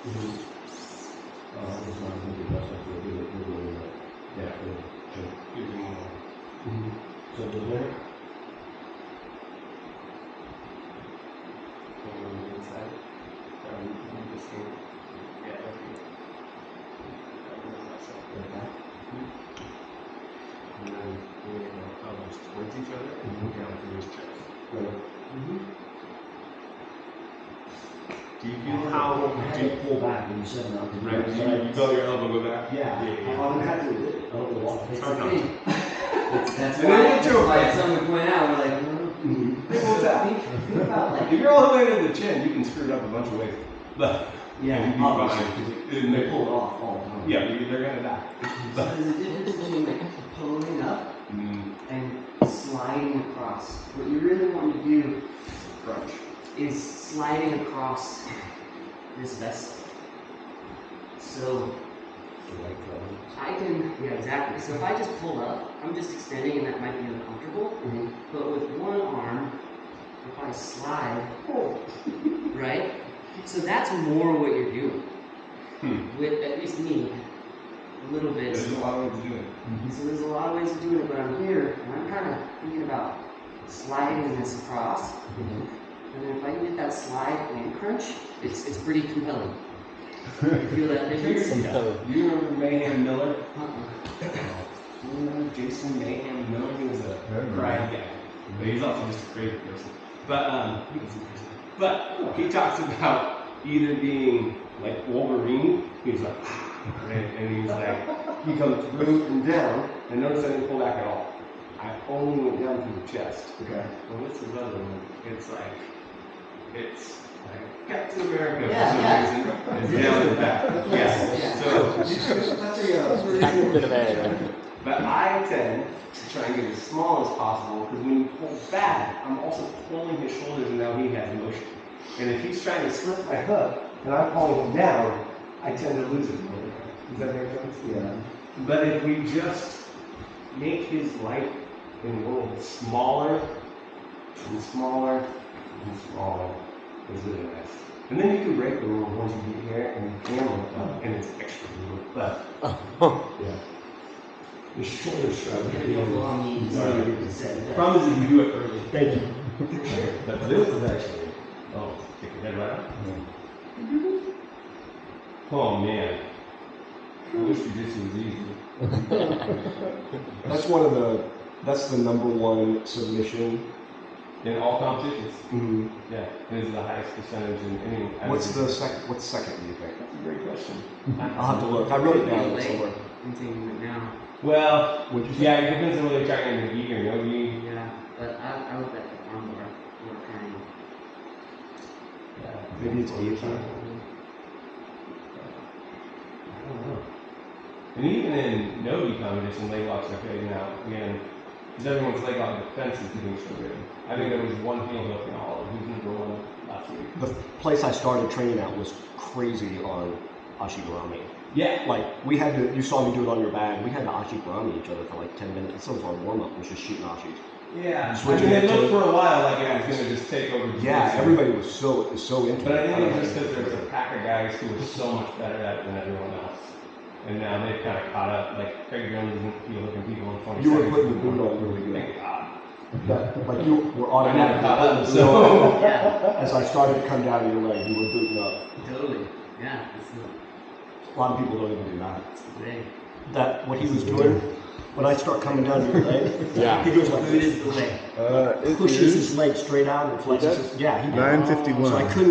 It's not going to be best if we're doing that. So the winner? Inside. This thing. Yeah, and then we elbows towards each other and down through his chest. Do you feel how I had to pull back when you said not to do right? that. You felt your elbow go back? Yeah. Automatically did. I don't know why. It's hard not to. That's And then why, you that's do it. why someone point out, we're like, What's that? think about like, If you're all the way to the chin, you can screw it up a bunch of ways. But yeah, you'd be obviously, fine. because And They they pull it off all the time. Yeah, they're gonna die. so there's a difference between like pulling up and sliding across. What you really want to do Crunch. is sliding across this vessel. So I can, yeah, exactly. So if I just pull up, I'm just extending and that might be uncomfortable. But with one arm, if I slide, right? So that's more what you're doing. With at least me, a little bit. There's a lot of ways to do it. So there's a lot of ways of doing it, but I'm here and I'm kind of thinking about sliding this across. And then if I can get that slide and crunch, it's pretty compelling. You feel that difference? You remember Mayhem Miller? Uh-uh. You remember Jason Mayhem Miller? He was a crime guy. But he's also just a crazy person. But he talks about either being like Wolverine, he's like, and he's like, he comes boom and down, and notice I didn't pull back at all. I only went down through the chest. Okay. Well, what's his other one? It's like Captain America Yeah, for some reason. It's down and back. Yes. So, but I tend to try and get as small as possible because when you pull back, I'm also pulling his shoulders and now he has motion. And if he's trying to slip my hook and I'm pulling him down, I tend to lose it a little bit. Does that make sense? Yeah. But if we just make his light in the world smaller and smaller and smaller, is really nice. And then you can break the rule once you get here and the camera up and it's extra rule. But Yeah. The shoulder strap. It's gonna be a long knee. the problem is if you do it early. Thank you. But this is actually, take your head right out. Oh man. I wish jujitsu was easy. That's the number one submission. In all competitions. Mm-hmm. Yeah. This is the highest percentage in any. What's second, do you think? That's a great question. I'll have to look. I wrote it down Late. somewhere. I'm thinking it now. Well, What'd you say? yeah, it depends on whether you're talking in the gi or no gi. Yeah, but I look at the armbar or kind of. Yeah. Maybe it's 8. I don't know. And even in no-gi competition, leg locks are fading out again. Because everyone's leg lock defense is getting so good. I think there was one heel hook in all of who's number one last week. The place I started training at was crazy on Ashigarami. Yeah. Like, we had to, you saw me do it on your bag, we had to Ashigarami each other for like 10 minutes. This was our warm-up, was just shooting Ashis. Yeah. Switching it it looked to- for a while like it was going to just take over. Yeah, jiu-jitsu. everybody was so into But I it. think it's just because there was a pack of guys who were so much better at it than everyone else. And now they've kind of caught up. Like, Craig Jones isn't heel hooking people in 20 You were seconds. putting the boot on really good. Thank God. Like, you were I never caught up, automatically, so. Yeah, as I started to come down your leg, you were booting up. totally. Yeah, A lot of people don't even do that. it's the way. That, what he was doing, when I start coming down your leg, Yeah. he goes like Food this. is the way. It Pushes is his leg straight out and flexes does? his, yeah, he did. 9:51. So I couldn't